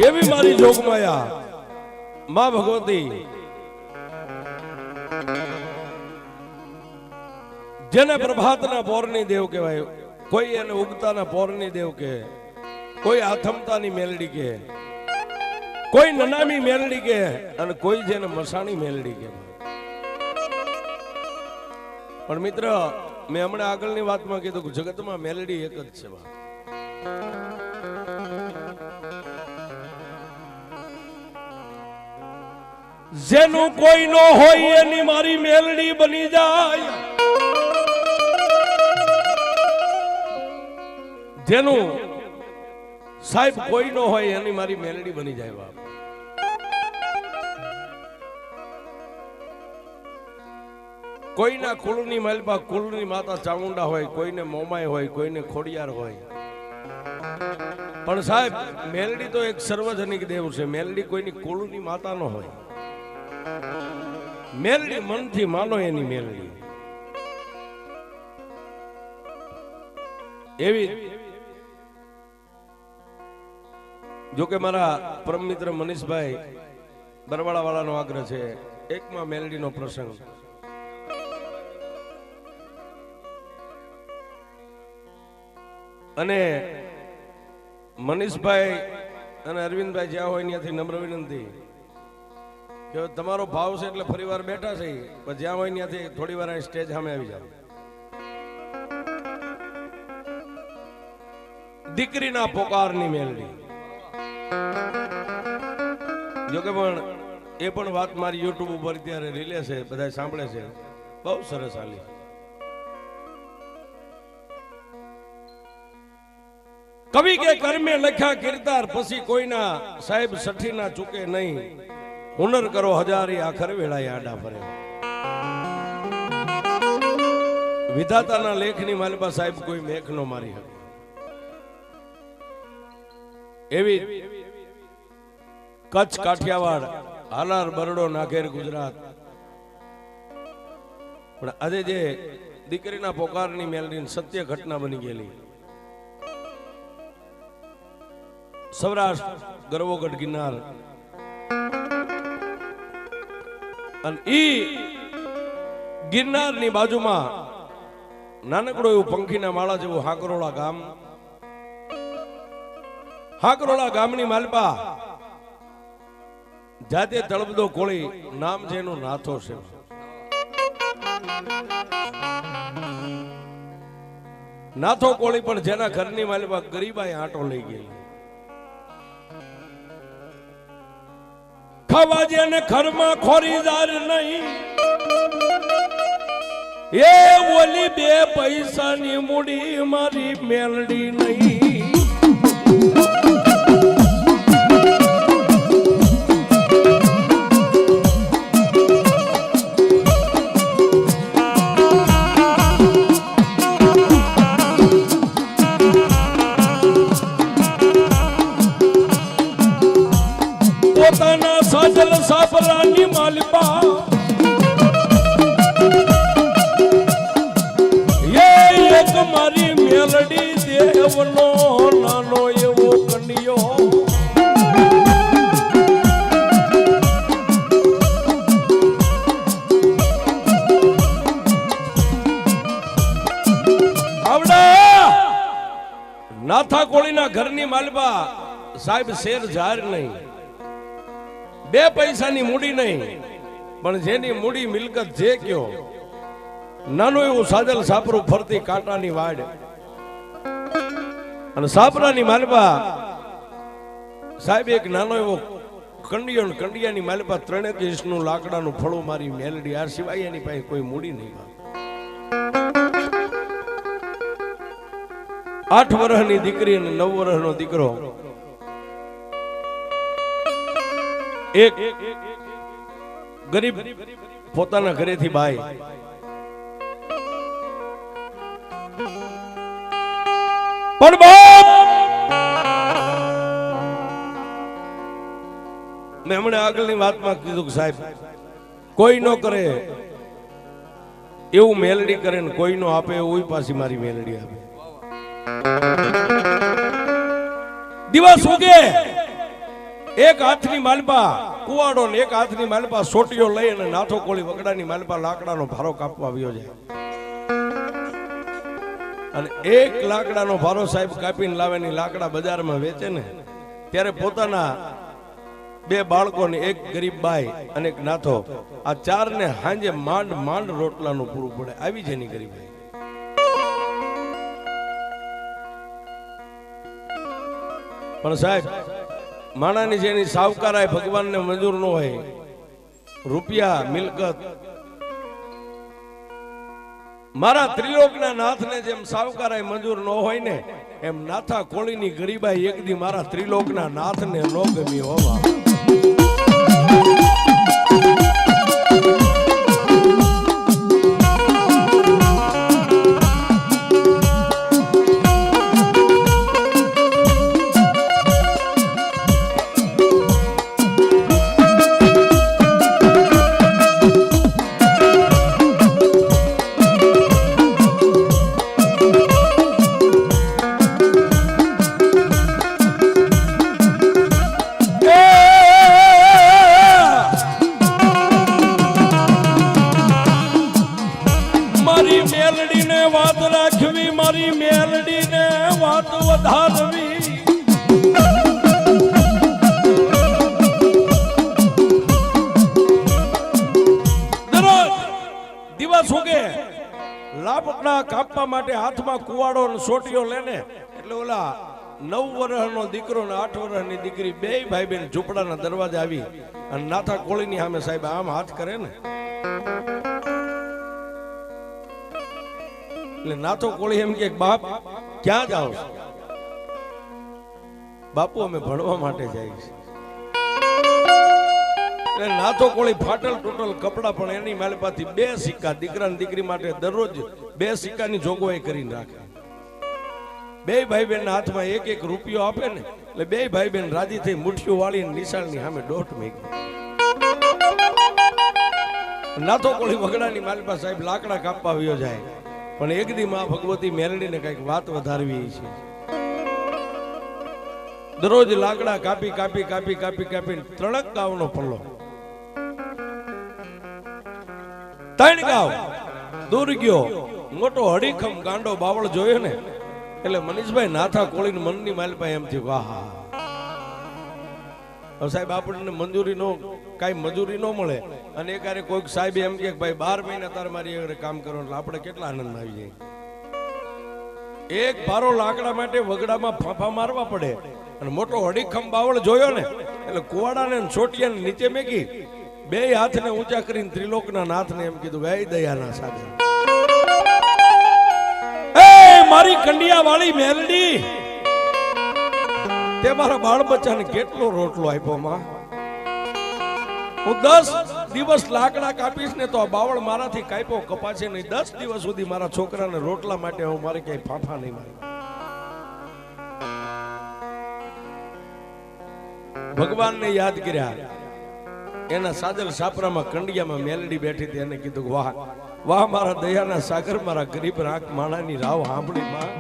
એવી મારી જોગમાયા માં ભગવતી જેને પ્રભાતના પોરની દેવ કહેવાય, કોઈ એને ઉગતાના પોરની દેવ કહે, કોઈ આથમતાની મેલડી કહે, કોઈ નનામી મેલડી કહે અને કોઈ જેને મસાણી મેલડી કહે. પણ મિત્ર, મેં હમણાં આગળની વાતમાં કીધું કે જગતમાં મેલડી એક જ છે. જેનું કોઈ નો હોય એની મારી મેલડી બની જાય. જેનું સાહેબ કોઈ નો હોય એની મારી મેલડી બની જાય. બાપ, કોઈના કુળની માલપા કુળની માતા ચામુંડા હોય, કોઈને મોમાય હોય, કોઈને ખોડિયાર હોય, પણ સાહેબ મેલડી તો એક સર્વજનિક દેવ છે. મેલડી કોઈની કુળની માતા ન હોય. મેલડી મનથી માનો એની મેલડી. એવી જોકે મારા પરમ મિત્ર મનીષભાઈ બરવાળા વાળાનો આગ્રહ છે, એકમાં મેલડીનો પ્રસંગ. અને મનીષભાઈ અને અરવિંદભાઈ જ્યાં હોય ત્યાંથી નમ્ર વિનંતી કે તમારો ભાવ છે એટલે ફરી વાર બેઠા છે, પણ જ્યાં હોય ત્યાંથી થોડી વાર સ્ટેજ સામે આવી જાવ. દીકરીના પોકારની મેલડી. જોકે પણ એ પણ વાત મારી યુટ્યુબ ઉપર ત્યારે રીલે છે, બધા સાંભળે છે. બહુ સરસ હાલી. કવિ કે કર્મે લખ્યા કિરદાર, પછી કોઈના સાહેબ સઠી ના ચૂકે નહીં. હુનર કરો હજારી, આખર વેળાએ આડા ફરે. વિધાતાના લેખની માલપા સાહેબ કોઈ મેખ નો મારી શકે. એવી કચ્છ, કાઠિયાવાડ, હાલાર, બરડો, નાગેર, ગુજરાત. પણ આજે જે દીકરીના પોકારની મેલડી સત્ય ઘટના બની ગયેલી. સૌરાષ્ટ્ર, ગરવોગઢ, ગિરનાર, અને ઈ ગિરનારની બાજુમાં નાનકડું એવું પંખીના માળા જેવું હાકરોળા ગામ. હાકરોળા ગામની માલપા જાતે તળબદો કોળી નામ છે એનું નાથો છે. નાથો કોળી પણ જેના ઘરની માલપા ગરીબાઈ આંટો લઈ ગઈ. ખાવા જેને ઘરમાં ખોરીદાર નહીં, એ ઓલી 2 પૈસાની મૂડી મારી મેલડી નહીં. પોતાના સાજલ સાપરાની માલપા એક મારી મેલડી દેવનો નાનો એવો કન્યો. આવડા નાથા કોળીના ઘરની માલપા સાહેબ શેર જાર નહીં, 2 પૈસાની મૂડી નહીં, પણ જેની મૂડી મિલકત જે કયો, નાનું એવું સાજલ સાપરું ફરતી કાંટાની વાડ. અને સાપરાની માલપા સાહેબ એક નાનો એવો કંડિયો, કંડિયાની માલપા 3 ઇંચનું લાકડાનું ફળું મારી મેલડી. આ સિવાય એની પાસે કોઈ મૂડી નહીં. 8 વર્ષની દીકરી અને 9 વર્ષનો દીકરો. એક ગરીબ પોતાના ઘરેથી બાઈ પણ બાપ, મેં હમણાં આગળની વાતમાં કીધું કે સાહેબ કોઈ નો કરે એવું મેલડી કરે ને કોઈ નો આપે એવું પાછી મારી મેલડી આપે. દિવસ ઉગે એક હાથની માલપા કુવાડો ને એક હાથની માલપા સોટીઓ લઈ અને નાથો કોળી વગડાની માલપા લાકડાનો ભારો કાપવા આવ્યો છે. અને એક લાકડાનો ભારો સાહેબ કાપીને લાવેની લાકડા બજારમાં વેચે ને ત્યારે પોતાના બે બાળકોને એક ગરીબ બાઈ અને એક નાથો આ ચાર ને હાંજે માંડ માંડ રોટલાનું પૂરું પડે આવી છે એની ગરીબાઈ. પણ સાહેબ માણાની જેની સાવકારાય ભગવાનને મંજૂર ન હોય, રૂપિયા મિલકત, મારા ત્રિલોકના નાથને જેમ સાવકારાય મંજૂર ન હોય ને એમ નાથા કોળીની ગરીબાઈ એક દી મારા ત્રિલોકના નાથને ન ગમી હોવા. મારી મેલડીને વાત વધારવી, દરરોજ દિવસ ઉગે લાપડા કાપવા માટે હાથમાં કુવાડો અને સોટીઓ લેને એટલે ઓલા 9 વર્ષનો દીકરો ને 8 વર્ષની દીકરી બે ભાઈ બેન ઝૂંપડાના દરવાજે આવી અને નાથા કોળીની સામે સાહેબ આમ હાથ કરે ને એટલે નાથો કોળી એમ કે બાપ ક્યાં જાઓ છો? બાપુ અમે ભણવા માટે જાય છે. એટલે નાથો કોળી ફાટલ ટોટલ કપડા પણ એની માલપાથી 2 સિક્કા દીકરા ને દીકરી માટે દરરોજ 2 સિક્કાની જોગવાઈ કરીને રાખે. બે ભાઈ બહેન ના હાથમાં એક એક રૂપિયો આપે ને એટલે બે ભાઈ બહેન રાજી થઈ મુઠ્ઠીઓ વાળીને નિશાળની સામે દોટ મેકી. નાથો કોળી વગડાની માલપા સાહેબ લાકડા કાપવા આવ્યો જાય પણ એક દી માં ભગવતી મેલડીને કઈક વાત વધારવી છે. દરરોજ લાકડા કાપી કાપી કાપી કાપી કાપી 3 ગાવનો પલ્લો 3 ગાવ દૂર ગયો. મોટો હડીખમ ગાંડો બાવળ જોયો ને એટલે મનીષભાઈ નાથા કોળીને મનની માલપા એમ થયું વાહ હવે સાહેબ આપણને મંજૂરી નો કાંઈ મજૂરી ન મળે અને એકારે કોઈક સાહેબ એમ કે ભાઈ 12 મહિના તારે મારી આગળ કામ કરો એટલે આપણે કેટલા આનંદ આવી જાય. એક ભારો લાકડા માટે વગડામાં ફાંફા મારવા પડે અને મોટો હડીખમ બાવળ જોયો ને એટલે કુવાડાને છોટિયાને નીચે મેકી 2 હાથને ઊંચા કરીને ત્રિલોકના નાથને એમ કીધું હે દયાના સાગર, એ મારી કંડિયા વાળી મેલડી, તે મારા બાળ બચ્ચાને કેટલો રોટલો આપ્યો માં. હું 10 દિવસ લાકડા કાપીશ ને તો આ બાવળ મારાથી કાપ્યો કપાશે નહીં. 10 દિવસ સુધી મારા છોકરાને રોટલા માટે હું મારે ક્યાંય ફાંફા નહીં મારી. ભગવાનને યાદ કર્યા. એના સાજલ સાપરામાં કંડિયામાં મેલડી બેઠી હતી. એને કીધું વાહ વાહ મારા દયાના સાગર, મારા ગરીબ રાખ માણાની રાવ સાંભળી માં.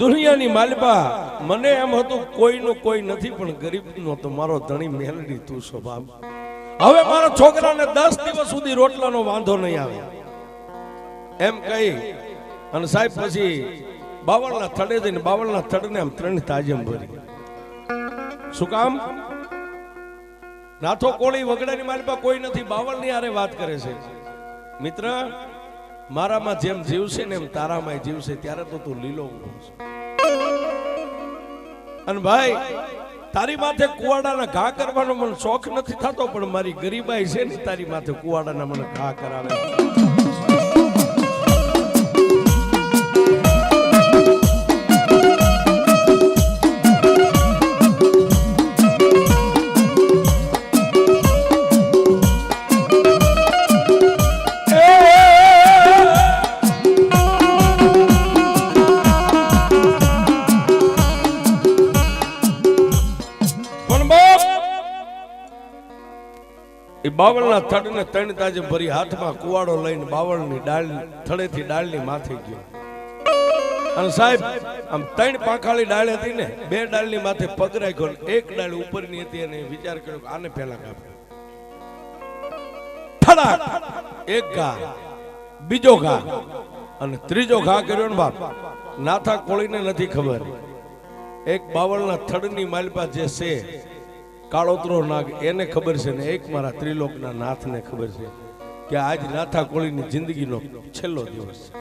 દુનિયાની માલપા મને એમ હતું કોઈનું કોઈ નથી પણ ગરીબનો તો મારો ધણી મેલડી તું સ્વભાવ. હવે મારા છોકરાને 10 દિવસ સુધી રોટલાનો વાંધો નહીં આવે એમ કહી અને સાહેબ પછી બાવળના થડે જઈને બાવળના થડને આમ 3 તાજમ ભરી. શું કામ? નાથો કોળી વગડાની માલપા કોઈ નથી, બાવળની આરે વાત કરે છે. મિત્ર મારામાં જેમ જીવશે ને એમ તારામાં જીવશે ત્યારે તો તું લીલો અને ભાઈ તારી માથે કુવાડાના ઘા કરવાનો મને શોખ નથી થતો પણ મારી ગરીબાઈ છે ને તારી માથે કુવાડાના મને ઘા કરાવે. એ બાવળના થડને ત્રણ તાજે ભરી હાથમાં કુવાડો લઈને બાવળની ડાળ થડેથી ડાળની માથે ગયો. અને સાહેબ આમ ત્રણ પાંખાળી ડાળ હતી ને, બે ડાળની માથે પગ રાખ્યો, એક ડાળ ઉપરની હતી અને વિચાર કર્યો કે આને પહેલા કાપ્યો. થડાક એક ઘા, બીજો ઘા અને ત્રીજો ઘા કર્યો ને બાપ. નાથા કોળીને નથી ખબર, એક બાવળના થડની માલપા જે છે કાળોતરો નાગ એને ખબર છે ને એક મારા ત્રિલોકના નાથને ખબર છે કે આજ નાથા કોળીની જિંદગીનો છેલ્લો દિવસ છે.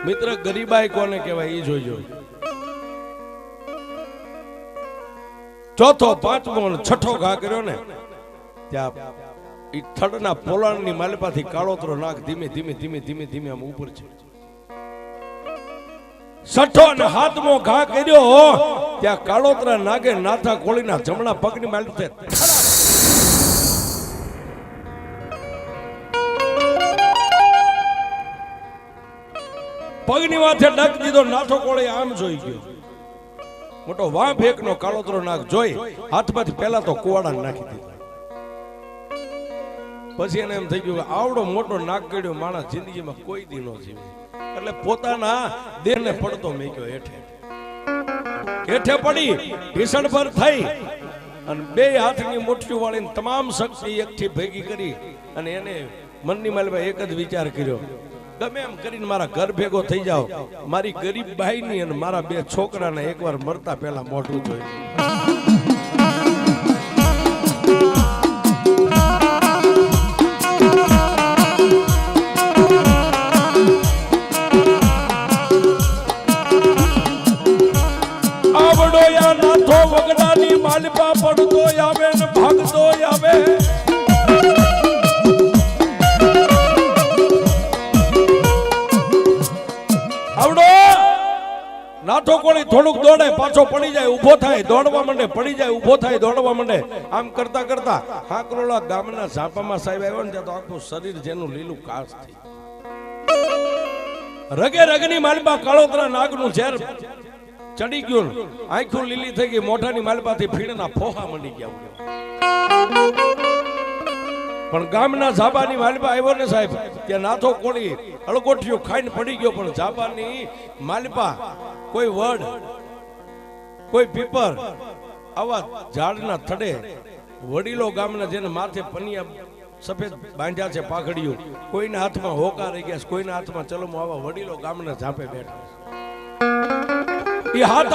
મિત્ર ગરીબાઈ કોને કહેવાય એ જોઈજો. ચોથો, પાંચમો અને છઠ્ઠો ઘા કર્યો ને ત્યાં એ થડના પોલાણની માલપાથી કાળોતરો નાગ ધીમે ધીમે ધીમે ધીમે ધીમે આમ ઉપર છે. છઠ્ઠો અને હાથમો ઘા કર્યો ત્યાં કાળોતરા નાગે નાથા કોળીના જમણા પગની માલપા પગની માથે ડક દીધો. નાથો કોળી આમ જોઈ ગયો. મોટો વાં ફેકનો કાળોતરો નાગ જોઈ હાથમાંથી પહેલા તો કુવાડા નાખી દીધો. પછી એને એમ થઈ ગયું કે આવડો મોટો નાગ કર્યો માણસ જિંદગીમાં કોઈ દી નો જીવે. એટલે પોતાના દેહને પડતો મેક્યો હેઠે. હેઠે પડી ભીષણ પર થઈ અને બે હાથની મુઠ્ઠી વાળીને તમામ શક્તિ એકઠી ભેગી કરી અને એને મનની માલમાં એક જ વિચાર કર્યો, ગમે એમ કરીને મારા ઘર ભેગો થઈ જાઓ, મારી ગરીબ બાઈની અને મારા બે છોકરાને એકવાર મરતા પહેલા મોઢું જોઈ. નાથો વગડાની માલપા પડતો આવે ને ભાગતો આવે. આવડો નાથો કોળી થોડુંક દોડે, પાછો પડી જાય, ઉભો થાય, દોડવા માંડે, પડી જાય, ઉભો થાય, દોડવા માંડે. આમ કરતા કરતા હાકરોલા ગામના ઝાપામાં સાહેબ આવ્યો ને ત્યાં તો આખું શરીર જેનું લીલું કાશ થઈ. રગે રગની માલપા કાળોતરા નાગનું ઝેર ચડી ગયું, આંખું લીલી થઈ ગઈ, મોઢાની માલપાથી ફીણના ફોહા મંડી ગયા. પણ ગામના ઝાબાની માલપા આવ્યો ને સાહેબ ત્યાં નાથો કોળી અળગોઠિયો ખાઈને પડી ગયો. પણ ઝાબાની માલપા કોઈ વડ, કોઈ પીપર, આવા ઝાડના થડે વડીલો ગામના જેને માથે પનિયા સફેદ બાંધ્યા છે પાઘડીઓ, કોઈના હાથમાં હોકા રહી ગયા, કોઈના હાથમાં ચલમો, આવા વડીલો ગામના ઝાપે બેઠા. હાથ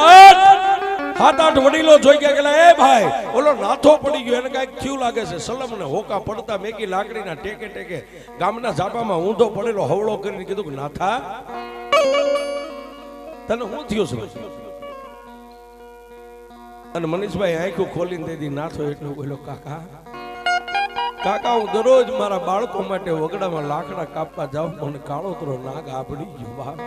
આઠ વડીલો જોઈ ગયા કે એ ભાઈ ઓલો નાથો પડી ગયો, એને કઈક થયું લાગે છે. સલમ ને હોકા પડતા મેકી લાકડીના ટેકે ટેકે ગામના ઝાપામાં ઊંધો પડેલો હવળો કરીને કીધું કે નાથા તને શું થયું છે? અને મનીષભાઈ આંખું ખોલીને દીધી. નાથો એટલું બોલ્યો, કાકા કાકા હું દરરોજ મારા બાળકો માટે વગડામાં લાકડા કાપવા જાઉં, મને કાળોતરો નાગ આપડી ગયો. બાપ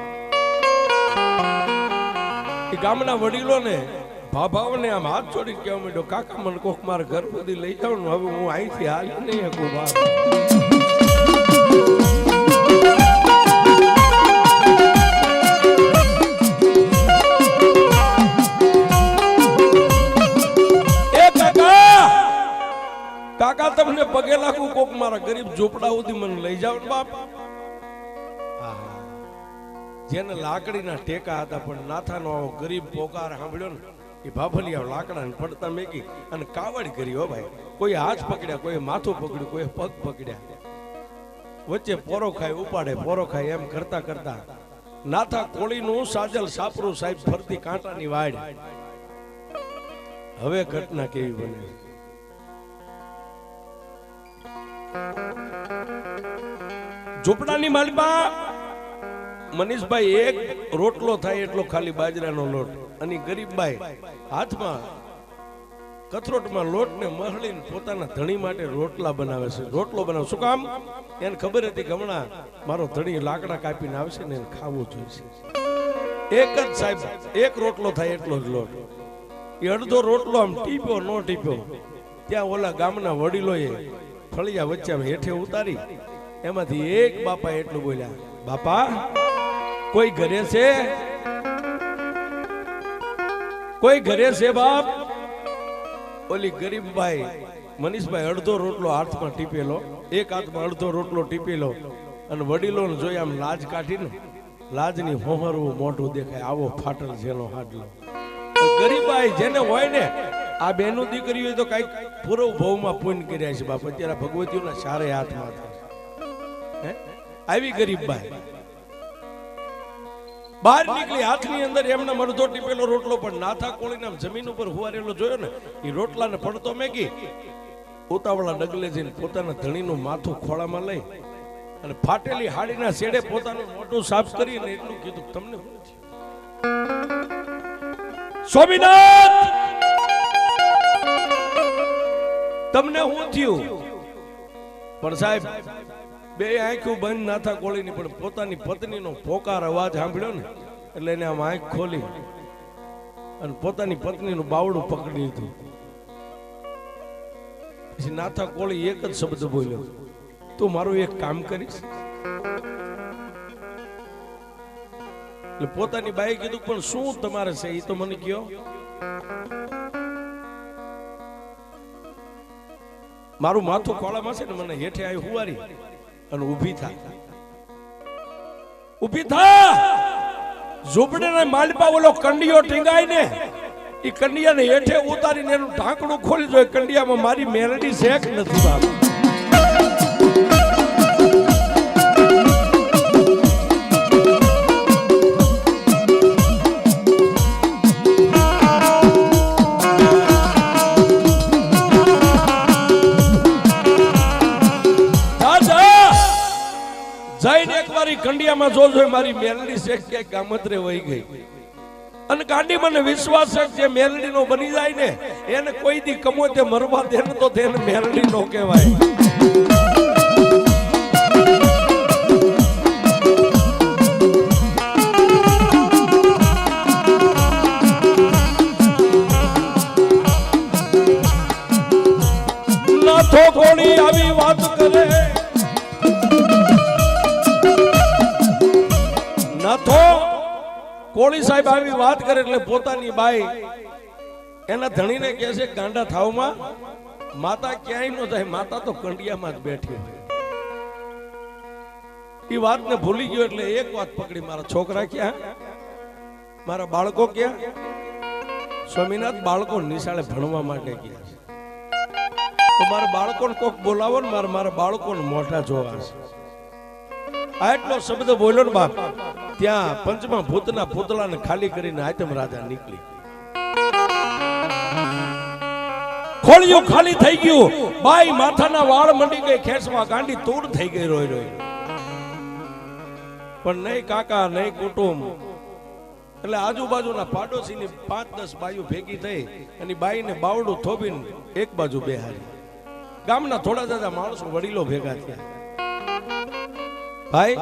ગામના વડીલો ને ભાભાઓને આમ હાથ જોડી કહેવા માંડ્યો, કાકા મને કોક મારા ઘર સુધી લઈ જાવ ને, હવે હું અહીંથી હાલી નહીં શકું. એ કાકા તમને પગે લાગુ, કોક મારા ગરીબ ઝોપડા સુધી મને લઈ જાવ ને બાપ. જેને લાકડીના ટેકા હતા પણ નાથાનો આવો ગરીબ પોકાર સાંભળ્યો ને એ ભાભલિયા લાકડા ને પડતા મેકી અને કાવડ કરી. હો ભાઈ, કોઈ હાથ પકડ્યા, કોઈ માથું પકડ્યું, કોઈ પગ પકડ્યા, વચ્ચે પોરો ખાય ઉપાડે, પોરો ખાય, એમ કરતા કરતા નાથા કોળીનું સાજલ સાપરું સાહેબ ફરતી કાંટાની વાડ. હવે ઘટના કેવી બને. ઝૂંપડાની માલપા મનીષભાઈ એક રોટલો થાય એટલો ખાલી બાજરાનો લોટ, અને ગરીબભાઈ હાથમાં કથરોટમાં લોટ ને મહળીને પોતાના ધણી માટે રોટલા બનાવે છે. રોટલો બનાવે શું કામ? એને ખબર હતી કે હમણાં મારો ધણી લાકડા કાપીને આવશે ને એને ખાવું જોઈએ. એક જ સાહેબ એક રોટલો થાય એટલો જ લોટ. એ અડધો રોટલો આમ ટીપ્યો નો ટીપ્યો ત્યાં ઓલા ગામના વડીલોએ ફળિયા વચ્ચે હેઠે ઉતારી એમાંથી એક બાપા એટલું બોલ્યા, બાપા કોઈ ઘરે છે? કોઈ ઘરે છે બાપ? ઓલી ગરીબ ભાઈ મનીષભાઈ અડધો રોટલો હાથમાં ટીપેલો, એક હાથમાં અડધો રોટલો ટીપેલો, અને વડીલોને જોઈ આમ લાજ કાઢીને લાજની હોહરવું મોઢું દેખાય, આવો ફાટલ જેનો હાડલો. ગરીબાઈ જેને હોય ને, આ બેનું દીકરી હોય તો કઈક પૂરો ભાવમાં પુણ્ય કર્યા છે બાપ. અત્યારે ભગવતીઓના સારે હાથમાં હે આવી ગરીબાઈ બહાર નીકળી, હાથની અંદર એમના અડધો ટીપેલો રોટલો પણ નાથા કોળીને જમીન ઉપર હુવારેલો જોયો ને, એ રોટલાને પડતો મેકી ઉતાવળા ડગલે જઈને પોતાના ધણીનું માથું ખોળામાં લઈ અને ફાટેલી હાડીના છેડે પોતાનું મોઢું સાફ કરીને એટલું કીધું, તમને શું થયું સ્વામિનાથ, તમને શું થયું? પણ સાહેબ બે આંખો બંધ નાથા કોળીની, પણ પોતાની પત્નીનો પોકાર અવાજ સાંભળ્યો ને એટલે એને આમ આંખ ખોલી અને પોતાની પત્નીનું બાવડું પકડી લીધું. પછી નાથા કોળી એક જ શબ્દ બોલ્યો, તું મારું એક કામ કરીશ? એટલે પોતાની બાઈ કીધું, પણ શું તમારે છે એ તો મને કયો. મારું માથું ખોળામાં છે ને, મને હેઠે આવી હુવારી અને ઊભી થા, ઊભી થા. ઝૂંપડીના માલપા ઓલો કંડિયો ટીંગાય ને, એ કંડિયાને હેઠે ઉતારીને એનું ઢાંકણું ખોલી જોઈએ, કંડિયામાં મારી મેલડી શેક નથી બાપ. જઈને એક વાર કંડિયામાં જોજો મારી મેલડી શેખ ક્યાંક ગામત્રે વહી ગઈ. અને ગાંડી મને વિશ્વાસ છે જે મેલડી નો બની જાય ને એને કોઈ દી કમો તે મરવા દે ને તો તેને મેલડી નો કહેવાય. નાથો કોળી આવી વાત કરે, નાથો કોળી સાહેબ આવી વાત કરે એટલે પોતાની બાઈ એના ધણીને કહે છે, ગાંડા થાવમાં માતા ક્યાંય ન જાય, માતા તો કંડિયામાં જ બેઠી હોય. એ વાતને ભૂલી ગયો એટલે એક વાત પકડી, મારા છોકરા ક્યાં, મારા બાળકો ક્યાં? સ્વામિનાથ, બાળકો નિશાળે ભણવા માટે ગયા છે, તો મારા બાળકોને કોક બોલાવો ને, મારા બાળકોને મોઢા જોવા છે. આટલો શબ્દ બોલ્યો ને બાપ, ત્યાં પંચમા ભૂતના પૂતળાને ખાલી કરીને આતમ રાજા નીકળી. ખોળિયું ખાલી થઈ ગયું, બાઈ માથાના વાળ મંડી ગઈ ખેંચવા, ગાંડી તૂર થઈ ગઈ રોઈ રોઈ. પણ નહીં કાકા નહીં કુટુંબ, એટલે આજુબાજુના પાડોશીની 5-10 બાઈઓ ભેગી થઈ અને બાઈને બાવડું થોબીને એક બાજુ બેહારી. ગામના થોડા દાદા માણસો વડીલો ભેગા થયા. ભાઈ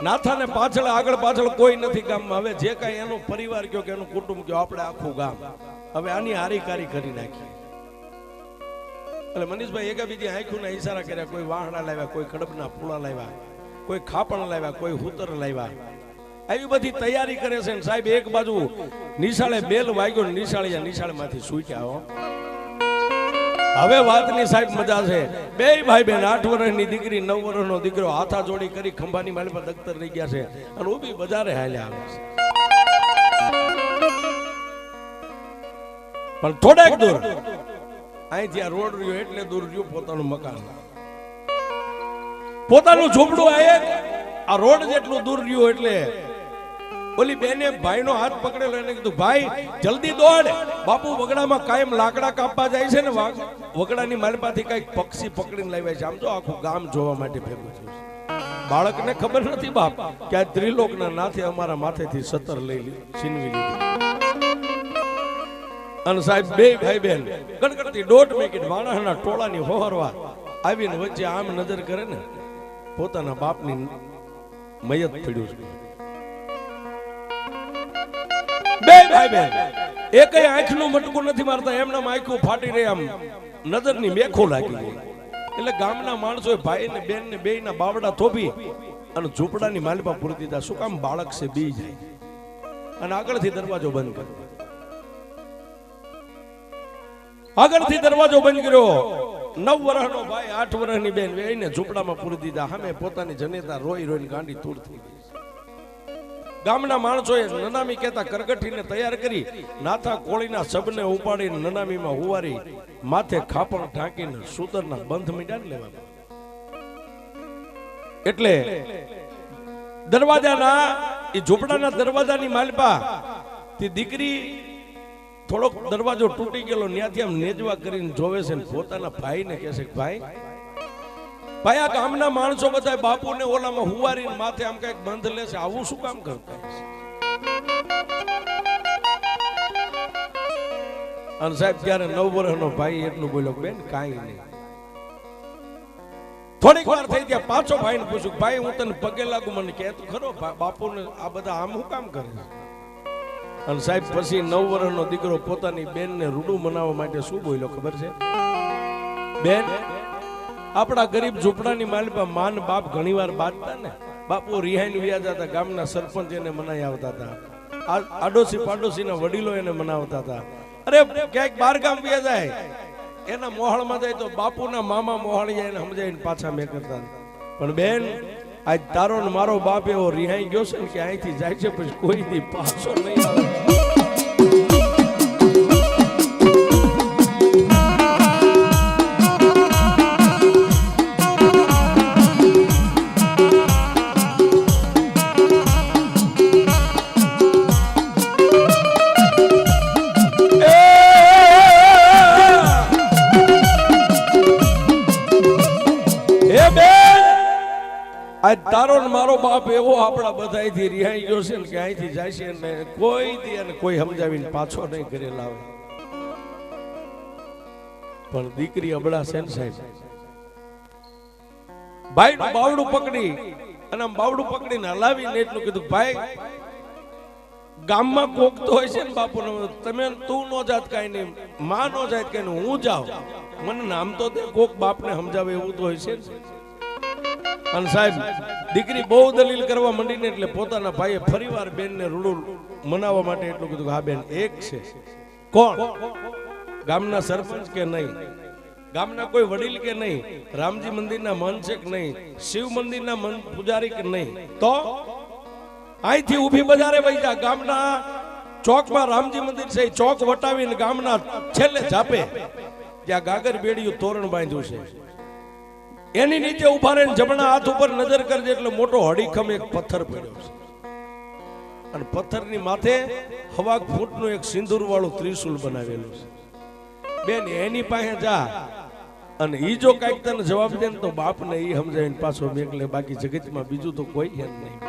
નાથાને પાછળ આગળ પાછળ કોઈ નથી ગામમાં. હવે જે કાંઈ એનો પરિવાર કયો કે એનું કુટુંબ કયો, આપણે આખું ગામ હવે આની હારીકારી કરી નાખી. એટલે મનીષભાઈ એકાબીજી આંખોના ઈશારા કર્યા, કોઈ વાહણા લાવ્યા, કોઈ કડબના ફૂલા લાવ્યા, કોઈ ખાપણ લાવ્યા, કોઈ હુતર લાવ્યા. આવી બધી તૈયારી કરે છે. સાહેબ એક બાજુ નિશાળે બેલ વાગ્યો, નિશાળેમાંથી સૂટ્યા હો. હવે વાતની સાહેબ મજા છે. બે ભાઈ બેન 8 વર્ષની દીકરી 9 વર્ષનો દીકરો હાથા જોડી કરી ખંભાની માલ પર દખ્તર રહી ગયા છે અને ઊભી બજારે હાલ્યા આવે છે. પણ થોડાક દૂર અહીંથી આ રોડ રહ્યો એટલે દૂર રહ્યું પોતાનું મકાન, પોતાનું ઝૂંપડું આ રોડ જેટલું દૂર રહ્યું એટલે ઓલી બેને ભાઈનો હાથ પકડેલો, એને કીધું, ભાઈ જલ્દી દોડ, બાપુ વગડામાં કાયમ લાકડા કાપવા જાય છે ને, વગડાની માલપાથી કઈક પક્ષી પકડીને લાવ્યા છે. આમ જો આખું ગામ જોવા માટે ભેગું થયું છે. બાળકને ખબર નથી બાપ કે આ ત્રિલોકના નાથે અમારા માથેથી 17 લઈ છીનવી લીધી. અને સાહેબ બે ભાઈ બેન ગણગણતી 1.5 મિનિટ માણસના ટોળાની હોહરવા આવીને વચ્ચે આમ નજર કરે ને, પોતાના બાપની મયત પડ્યું છે. બે ભાઈ બેન એકય આંખનું મટકું નથી મારતા, એમના આંખું ફાટી રહી, આમ નજરની મેખો લાગી ગઈ. એટલે ગામના માણસોએ ભાઈ ને બેન ને બેયના બાવડા થોભી અને ઝૂંપડાની માલપા પૂરી દીધા. શું કામ? બાળક છે બી જાય. અને આગળથી દરવાજો બંધ કર્યો. આગળથી દરવાજો બંધ કર્યો. 9 વર્ષનો ભાઈ 8 વર્ષની બેન વેઈને ઝૂંપડામાં પૂરી દીધા. સામે પોતાની જનેતા રોઈ રોઈને ગાંડી તૂર થઈ ગઈ. ગામના માણસોએ નનામી કહેતા કરગઠીને તૈયાર કરી નાથા કોળીના સબને ઉપાડીને નનામીમાં હુવારી માથે ખાપણ ઢાંકીને સૂતરના બંધ મીંડા લેવા. એટલે દરવાજાના એ ઝૂંપડાના દરવાજાની માલપા તે દીકરી થોડોક દરવાજો તૂટી ગયેલો ત્યાંથી આમ નેજવા કરીને જોવે છે ને પોતાના ભાઈને કહે છે ભાઈ ભાઈ આ ગામના માણસો બધા બાપુને ઓલામાં હુવારીને માથે આમ કઈક બંધ લે છે, આવું શું કામ કરતા? અને સાહેબ ત્યારે 9 વર્ષનો ભાઈ એટલું બોલ્યો બેન કાંઈ નહીં. થોડીક વાર થઈ ગયા પાછો ભાઈને પૂછ્યું ભાઈ હું તને પગે લાગુ મને કે તું ખરો બાપુને આ બધા આમ શું કામ કરે? અને સાહેબ પછી 9 વર્ષનો દીકરો પોતાની બેનને રૂડું મનાવવા માટે શું બોલ્યો ખબર છે? બેન આપણા ગરીબ ઝૂંપડાની માલપા માન બાપ ઘણીવાર બાંધતા ને, બાપુ રિહાઈને વ્યાજ હતા, ગામના સરપંચ એને મનાઈ આવતા હતા, આડોશી પાડોશીના વડીલો એને મનાવતા હતા. અરે ક્યાંક બાર ગામ વ્યાજ જાય એના મોહળમાં જાય તો બાપુના મામા મોહળી જાય એને સમજાવીને પાછા મેં કરતા. પણ બેન આજ તારો ને મારો બાપ એવો રિહાઈ ગયો છે ને કે અહીંથી જાય છે પછી કોઈ દી પાછો નહીં આવે. આજ તારો ને મારો બાપ એવો આપણા બધાથી રિહાઈ ગયો છે કે અહીંથી જાય છે ને કોઈ દી અને કોઈ સમજાવીને પાછો નહીં ઘરે લાવે. પણ દીકરી અબળા છે ને સાહેબ, ભાઈ બાવડું પકડી અને આમ બાવડું પકડીને હલાવીને એટલું કીધું ભાઈ ગામમાં કોક તો હોય છે ને બાપુ તમે તું નો જાત કાંઈ નહીં, માં નો જાત કાંઈ નહીં, હું જાઉં મને નામ તો દે કોક બાપને સમજાવે એવું તો હોય છે ને. અને સાહેબ દીકરી બહુ દલીલ કરવા માંડીને એટલે પોતાના ભાઈએ ફરીવાર બેનને રૂડું મનાવવા માટે એટલું કીધું હા બેન એક છે. કોણ? ગામના સરપંચ કે નહીં, ગામના કોઈ વડીલ કે નહીં, રામજી મંદિરના મન છે કે નહીં, શિવ મંદિરના મન પૂજારી કે નહીં, તો અહીંથી ઊભી બજારે વહી જા. ગામના ચોકમાં રામજી મંદિર છે, ચોક વટાવીને ગામના છેલ્લે ઝાપે ત્યાં ગાગર બેડિયું તોરણ બાંધ્યું છે એની નીચે ઉભા રહીને જમણા હાથ ઉપર નજર કરજે એટલે મોટો હડીખમ એક પથ્થર પડ્યો છે અને પથ્થરની માથે 1.25 ફૂટનું એક સિંદૂર વાળું ત્રિશુલ બનાવેલું છે. બેન એની પાસે જા અને ઈ જો કઈક તને જવાબ દે ને તો બાપને ઈ સમજાવીને પાછો મેકલે, બાકી જગતમાં બીજું તો કોઈ હેન નહીં.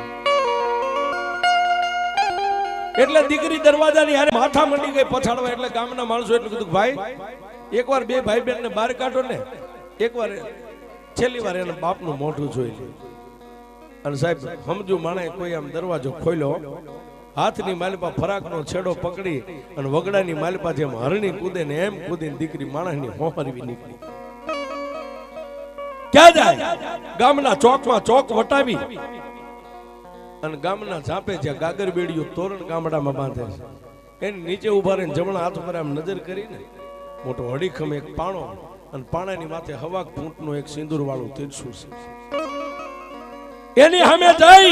એટલે દીકરી દરવાજાની હારે માથા મંડી ગઈ પછાડવા. એટલે ગામના માણસો એટલું કીધું ભાઈ એકવાર બે ભાઈ બેન ને બહાર કાઢો ને, એકવાર છેલ્લી વાર એના બાપનું મોઢું જોઈ લે. અને સાહેબ સમજુ માણે કોઈ આમ દરવાજો ખોલ્યો, હાથની માલપા ફરાકનો છેડો પકડી અને વગડાની માલપા જેમ હરણી કૂદે ને એમ કૂદીને દીકરી માણસની હોહરવી નીકળી. ક્યાં જાય? ગામના ચોકમાં ચોક વટાવી અને ગામના ઝાપે જ્યાં ગાગર બેડિયું તોરણ ગામડામાં બાંધે છે એની નીચે ઉભા રહીને જમણા હાથ ઉપર આમ નજર કરીને મોટો હડીખમ એક પાણો અને પાણાની માથે 1.25 ફૂટનું એક સિંદૂર વાળું ત્રિશુલ છે. એની સામે જઈ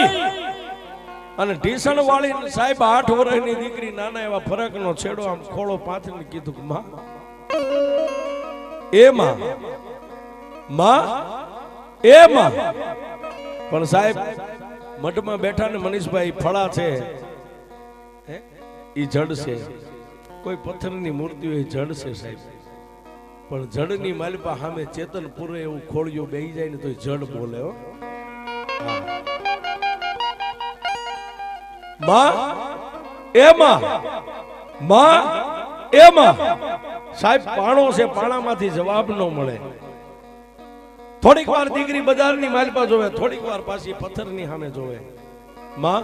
અને ઢીસણ વાળી સાહેબ 8 વર્ષની દીકરી નાના એવા ફરકનો છેડો આમ ખોળો પાથરીને કીધું કે માં એ માં એ માં. પણ સાહેબ મઠમાં બેઠા ને મનીષભાઈ ફળા છે ઈ જડ છે, કોઈ પથ્થરની મૂર્તિ હોય જડ છે સાહેબ. પણ જડની માલપા સામે ચેતન પૂરે એવું ખોળિયું બેહી જાય ને તો જડ બોલે હો. સાહેબ પાણો છે, પાણામાંથી જવાબ ન મળે. થોડીક વાર દીકરી બજારની માલપા જોવે, થોડીક વાર પાછી પથ્થરની સામે જોવે, માં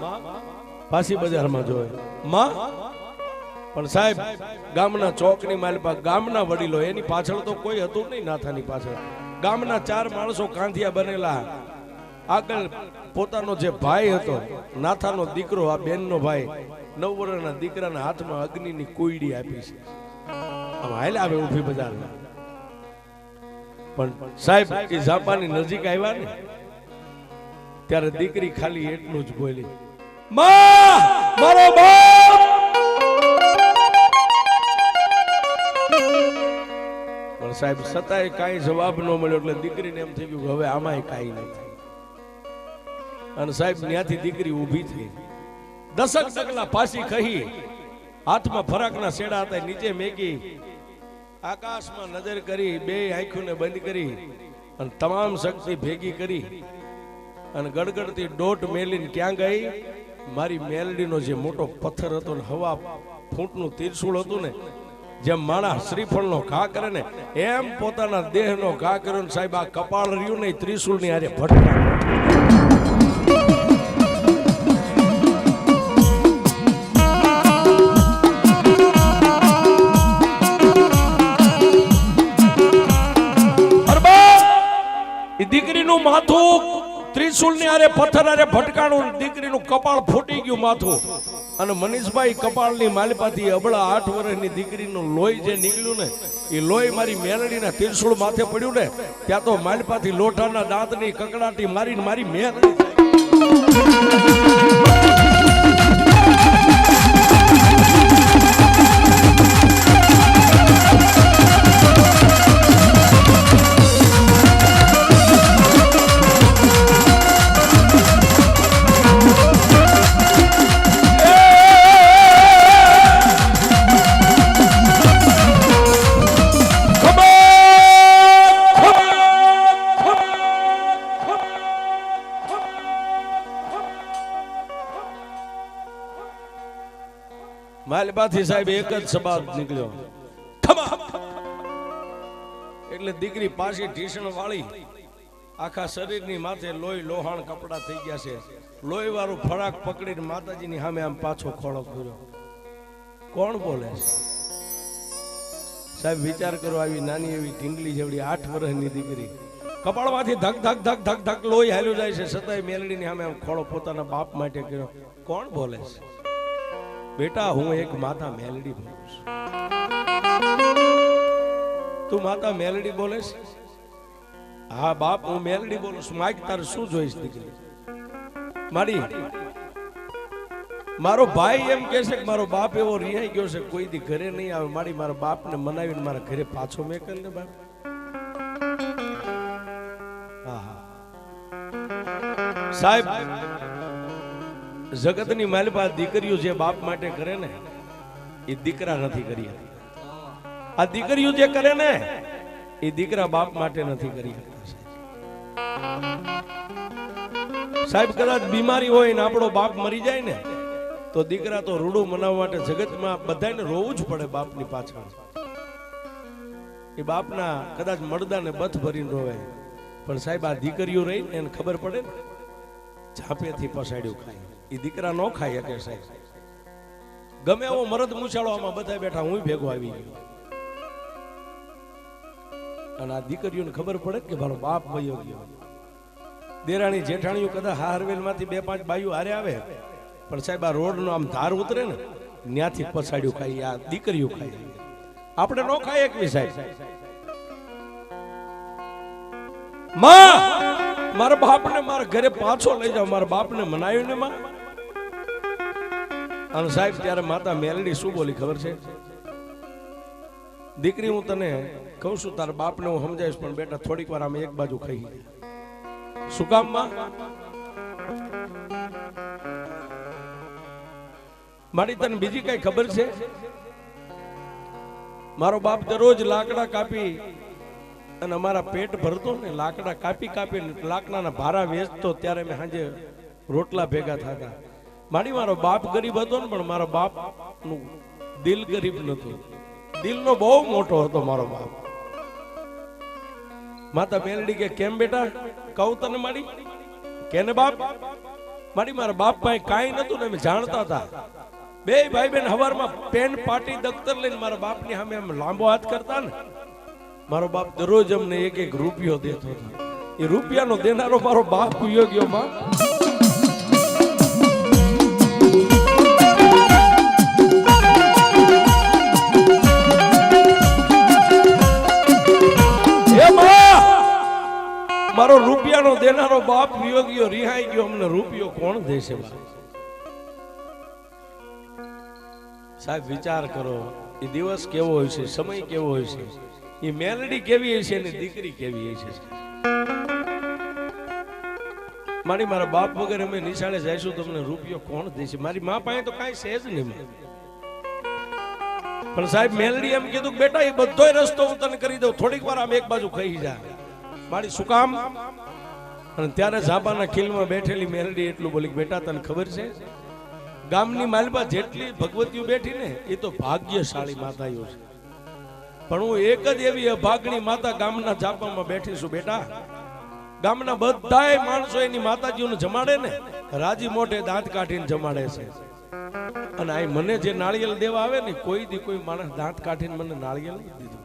પાછી બજારમાં જોવે માં. પણ સાહેબ ગામના ચોકની માલપા ગામના વડીલો એની પાછળ તો કોઈ હતું નહીં, નાથાની પાછળ ગામના 4 માણસો કાંધિયા બનેલા. આગળ પોતાનો જે ભાઈ હતો નાથાનો દીકરો, આ બેનનો ભાઈ 9 વર્ષના દીકરાના હાથમાં અગ્નિની કોયડી આપી છે. આમ હાલે આવે ઊભી બજારમાં. પણ સાહેબ એ જાપાની નજીક આવ્યા ને ત્યારે દીકરી ખાલી એટલું જ બોલી, માં મારો બાપ. પણ સાહેબ છતાંય કાંઈ જવાબ ન મળ્યો એટલે દીકરીને એમ થઈ ગયું હવે આમાંય કાંઈ નથી. અને સાહેબ ત્યાંથી દીકરી ઊભી થઈ, 10 ડગલા પાછી કહી, હાથમાં ફરાકના શેડા હતા નીચે મેકી, આકાશમાં નજર કરી, બે આંખોને બંધ કરી અને તમામ શક્તિ ભેગી કરી અને ગડગડતી દોટ મેલીને ક્યાં ગઈ? મારી મેલડીનો જે મોટો પથ્થર હતો ને હવા ફૂટનું ત્રિશુળ હતું ને, જેમ માણસ શ્રીફળનો ઘા કરે ને એમ પોતાના દેહનો ઘા કર્યો. સાહેબ આ કપાળ રહ્યું ને ત્રિશુળની હારે ભટકા. દીકરીનું માથું ત્રિશુળની હારે પથ્થર હારે ભટકાણું, દીકરીનું કપાળ ફૂટી ગયું માથું. અને મનીષભાઈ કપાળની માલિપાથી અબળા 8 વર્ષની દીકરીનું લોહી જે નીકળ્યું ને એ લોહી મારી મેલડીના ત્રિશુળ માથે પડ્યું ને ત્યાં તો માલિપાથી લોઢાના દાંતની કકડાટી મારીને મારી મેલડી માલિપાથી સાહેબ એક જ શબ્દ નીકળ્યો, એટલે દીકરી પાછી ઢીસણ વાળી, આખા શરીરની માથે લોહી લોહાણ કપડા થઈ ગયા છે. લોહી વાળું ફરાક પકડીને માતાજીની સામે આમ પાછો ખોળો કર્યો. કોણ બોલે સાહેબ? વિચાર કરો, આવી નાની એવી ઢીંગલી જેવડી 8 વર્ષની દીકરી કપાળમાંથી ધક ધક ધક ધક ધક લોહી હાલ્યું જાય છે, છતાંય મેલડીની સામે આમ ખોળો પોતાના બાપ માટે કર્યો. કોણ બોલે છે? બેટા હું એક માતા મેલડી બોલું છું. તું માતા મેલડી બોલે છે? હા બાપ હું મેલડી બોલું છું. માઈક તારે શું જોઈશ દીકરી? મારો ભાઈ એમ કે છે કે મારો બાપ એવો રિહાઈ ગયો છે, કોઈ દી ઘરે નહીં આવે. મારા બાપને મનાવીને મારા ઘરે પાછો મેકલ ને બાપ. સાહેબ જગતની માલિપા દીકરીઓ જે બાપ માટે કરે ને એ દીકરા નથી કરી. આ દીકરીઓ જે કરે ને એ દીકરા બાપ માટે નથી કરી. સાહેબ કદાચ બીમારી હોય ને આપણો બાપ મરી જાય ને તો દીકરા તો રૂડું મનાવવા માટે જગતમાં બધાને રોવું જ પડે બાપની પાછળ. એ બાપના કદાચ મળદાને બથ ભરીને રોવે. પણ સાહેબ આ દીકરીઓ રહી ને એને ખબર પડે ને ઝાંપેથી પસાડ્યું ખાય, એ દીકરા નો ખાય કે સાહેબ. ગમે એવો મરદ મૂછાળો આમાં બધા બેઠા, હું ભેગો આવી ગયો. અને આ દીકરીઓને ખબર પડે કે મારો બાપ વયો ગયો. દેરાણી જેઠાણીઓ કદાચ હારવેલ માંથી 2-5 બાયું હારે આવે, પણ સાહેબ આ રોડ નો આમ ધાર ઉતરે ને ત્યાંથી પછાડ્યું ખાઈ. આ દીકરીઓ ખાય, આપણે નો ખાય એકવી સાહેબ. માં મારા બાપને મારા ઘરે પાછો લઈ જાઓ, મારા બાપને મનાવ્યું ને માં. અને સાહેબ ત્યારે માતા મેલડી શું બોલી ખબર છે? દીકરી હું તને કહું છું તારા બાપને હું સમજાવીશ, પણ બેટા થોડીક વાર આમ એક બાજુ ખાઈ. શું કામ માં? મારી તને બીજી કઈ ખબર છે? મારો બાપ દરરોજ લાકડા કાપી અને અમારા પેટ ભરતો ને, લાકડા કાપી કાપી લાકડાના ભારા વેચતો, ત્યારે મેં સાંજે રોટલા ભેગા થતા. મારો બાપ ગરીબ હતો ને, પણ મારા બાપ નું દિલ ગરીબ નતું. દિલનો બહુ મોટો હતો મારો બાપ. માતા મેલડી કે કેમ બેટા? કહું તને મારી કેને બાપ? મારા બાપ પાસે કાંઈ નતું ને અમે જાણતા હતા. બે ભાઈ બેન હવારમાં પેન પાટી દફતર લઈને મારા બાપની સામે આમ લાંબો હાથ કરતા ને, મારો બાપ દરરોજ અમને 1-1 રૂપિયો દેતો હતો. એ રૂપિયાનો દેનારો મારો બાપ કુયો ગયો માં. મારો રૂપિયાનો દેનારો બાપ વિયોગીઓ રિહાઈ ગયો, અમને રૂપિયો કોણ દેશે? સાહેબ વિચાર કરો, એ દિવસ કેવો હોય છે, સમય કેવો હોય છે, એ મેલડી કેવી હશે ને દીકરી કેવી હશે. મારા બાપ વગર અમે નિશાળે જઈશું તમને રૂપિયો કોણ દેશે? મારી મા પાસે તો કાંઈ છે જ નહીં. પણ સાહેબ મેલડી એમ કીધું બેટા એ બધો રસ્તો હું તને કરી દઉં, થોડીક વાર આમ એક બાજુ ખાઈ જા. મારી શું કામ? અને ત્યારે ઝાબાના ખીલમાં બેઠેલી મેલડી એટલું બોલી, બેટા તને ખબર છે ગામની માલબા જેટલી ભગવતીઓ બેઠી ને એ તો ભાગ્યશાળી માતાઓ છે, પણ હું એક જ એવી અભાગણી માતા ગામના ઝાપામાં બેઠી છું. બેટા ગામના બધાય માણસો એની માતાજીઓને જમાડે ને રાજી મોઢે દાંત કાઢીને જમાડે છે, અને આ મને જે નાળિયેર દેવા આવે ને કોઈ દી કોઈ માણસ દાંત કાઢીને મને નાળિયેર નથી દીધું.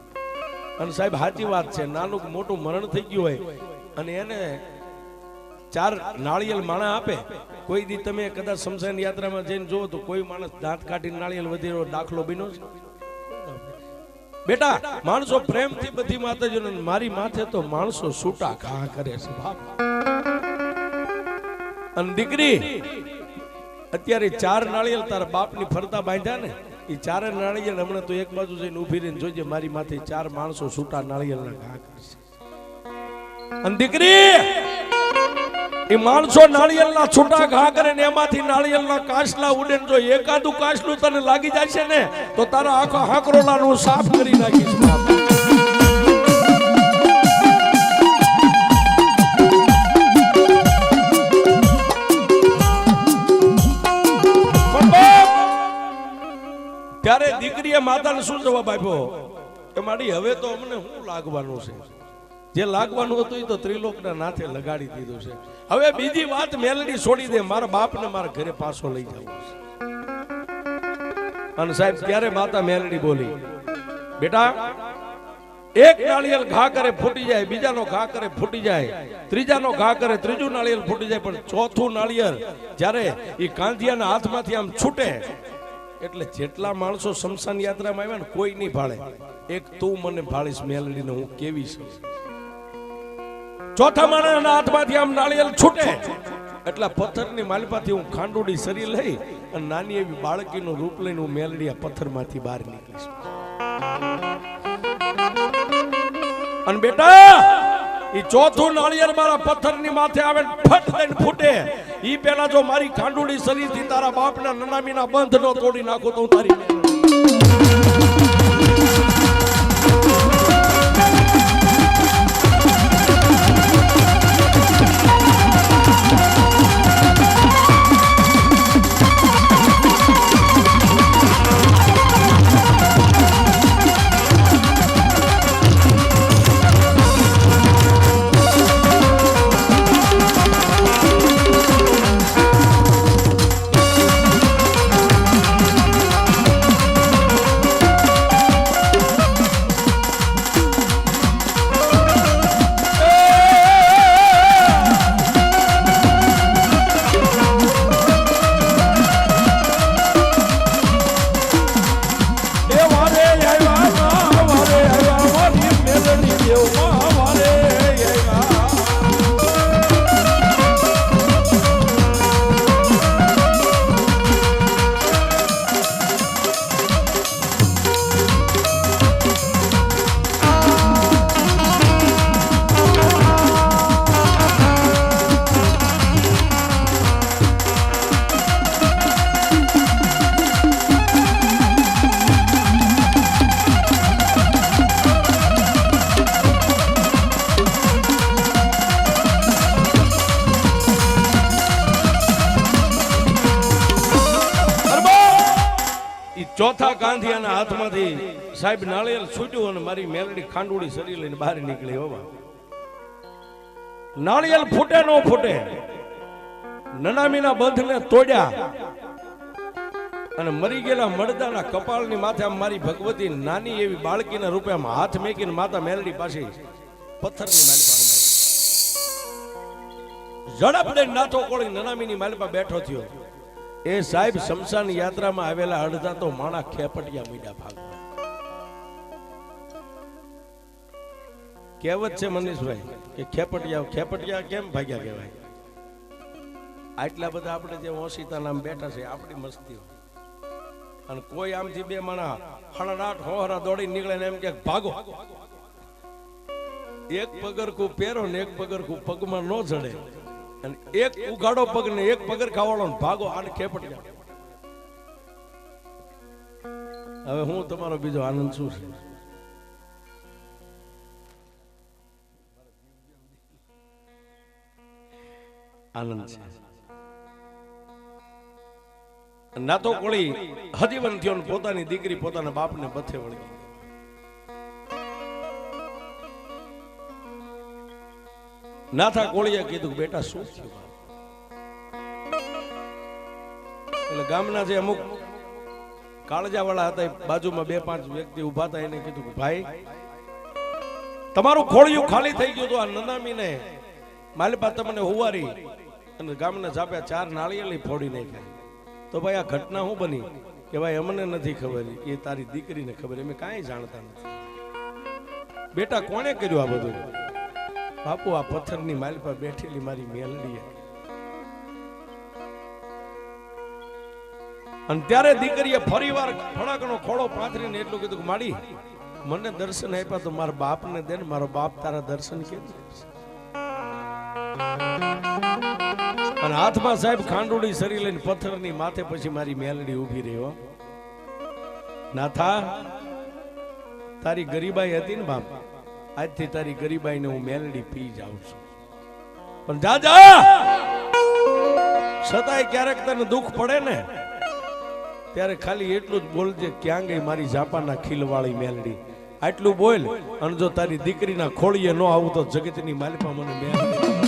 અને સાહેબ સાચી વાત છે, નાનું મોટું મરણ થઈ ગયું હોય અને એને 4 નાળિયેર માણા આપે, કોઈ દી તમે કદાચ શમશાન યાત્રામાં જઈને જોવો તો કોઈ માણસ દાંત કાઢીને નાળિયેર વધેરો દાખલો બન્યો છે? બેટા માણસો પ્રેમથી બધી માતાજીઓને, મારી માથે તો માણસો છૂટા ઘા કરે છે બાપ. અને દીકરી અત્યારે 4 નાળિયેર તારા બાપની ફરતા બાંધ્યા ને, એ 4 નાળિયેર હમણાં તો એક બાજુ જઈને ઊભી રહીને જોજે, મારી માથે 4 માણસો છૂટા નાળિયેરના ઘા કરશે. અને દીકરી એ માણસો નાળિયેરના છૂટા ઘા કરે ને એમાંથી નાળિયેરના કાસલા ઉડે, જો એકાદું કાસલું તને લાગી જાય છે ને તો તારા આખા હાકરોલાનું સાફ કરી નાખીશ. ત્યારે દીકરીએ માતાને શું જવાબ આપ્યો કે માડી હવે તો અમને શું લાગવાનું છે? જે લાગવાનું હતું એ તો ત્રિલોકના નાથે લગાડી દીધું છે. હવે બીજી વાત મેલડી છોડી દે, મારા બાપને મારા ઘરે પાછો લઈ જવો છે. અને સાહેબ ત્યારે માતા મેલડી બોલી, બેટા એક નાળિયેર ઘા કરે ફૂટી જાય, બીજાનો ઘા કરે ફૂટી જાય, ત્રીજાનો ઘા કરે ત્રીજું નાળિયેર ફૂટી જાય, પણ ચોથું નાળિયેર જ્યારે એ કાંધિયાના હાથમાંથી આમ છૂટે એટલે જેટલા માણસો શમશાન યાત્રામાં આવ્યા ને કોઈ નહીં ભાળે, એક તું મને ભાળીશ મેલડીને હું કેવી છું. ચોથા માણસના હાથમાંથી આમ નાળિયેર છૂટે એટલે પથ્થરની માલપાથી હું ખાંડુડી સરી લઈ અને નાની એવી બાળકીનું રૂપ લઈને હું મેલડી આ પથ્થરમાંથી બહાર નીકળીશ. અને બેટા ઈ ચોથું નાળિયેર મારા પથ્થરની માથે આવે ફટ દઈને ફૂટે, ઈ પેલા જો મારી ખાંડુડી શરીરથી તારા બાપના નનામીના બંધ નો તોડી નાખો તો હું તારી ચોથા ગાંધિયાના હાથમાંથી સાહેબ નાળિયેર છૂટ્યું અને મારી મેલડી ખાંડુડી શરીર લઈને બહાર નીકળી. હોવા નાળિયેર ફૂટે નો ફૂટે, નનામીના બંધને તોડ્યા અને મરી ગયેલા મરદાના કપાળની માથે આમ મારી ભગવતી નાની એવી બાળકીના રૂપે આમ હાથ મેકીને માતા મેલડી પાસે પથ્થરની માલપા ઝડપ દઈને નાથો કોળી નનામીની માલપા બેઠો થયો. એ સાહેબ શમશાન યાત્રામાં આવેલા અડધા તો માણા ખેપટિયા મીડા ભાગવા. કહેવત છે મનીષભાઈ કે ખેપટિયા કેમ ભાગ્યા કહેવાય. આટલા બધા આપણે જે ઓશિતા નામ બેઠા છે આપણી મસ્તીઓ, અને કોઈ આમથી બે માણા હળડાટ હોહરા દોડી નીકળે ને એમ કે ભાગો. એક પગરખું પહેરો ને એક પગરખું પગમાં ન જડે, અને એક ઉઘાડો પગ ને એક પગરખા વાળો ભાગો. આને ખેપટિયા. હવે હું તમારો બીજો આનંદ શું છે? આનંદ છે ના તો કોળી હજીવન થયો ને પોતાની દીકરી પોતાના બાપને બથે વળગી. નાથા કોળીએ કીધું બેટા શું થયું? એટલે ગામના જે અમુક કાળજા વાળા હતા બાજુમાં 2-5 વ્યક્તિ ઉભા હતા, એને કીધું કે ભાઈ તમારું ખોળિયું ખાલી થઈ ગયું તો આ નનામીને માલપા તમને હુવારી અને ગામના જાપ્યા 4 નાળિયેરી ફોડી નાખ્યા. તો ભાઈ આ ઘટના શું બની? કે ભાઈ અમને નથી ખબર, એ તારી દીકરીને ખબર, અમે કાંઈ જાણતા નથી. બેટા કોણે કર્યું આ બધું? બાપુ આ પથ્થરની માલપા બેઠેલી મારી મેલડીએ. અને ત્યારે દીકરીએ ફરીવાર ફળાકનો ખોળો પાથરીને એટલું કીધું કે માડી મને દર્શન આપ્યા તો મારા બાપને દે ને, મારો બાપ તારા દર્શન કે. અને હાથમાં સાહેબ ખાંડુડી સરી લઈને પથ્થરની માથે પછી મારી મેલડી ઊભી રહ્યો. નાથા તારી ગરીબાઈ હતી ને બાપ, આજથી તારી ગરીબાઈને હું મેલડી પી જાઉં છું. પણ જા છતાંય ક્યારેક તને દુઃખ પડે ને ત્યારે ખાલી એટલું જ બોલજે, ક્યાં ગઈ મારી જાપાના ખીલવાળી મેલડી? આટલું બોલ, અને જો તારી દીકરીના ખોળીએ ન આવું તો જગતની માલિપા મને મેલડી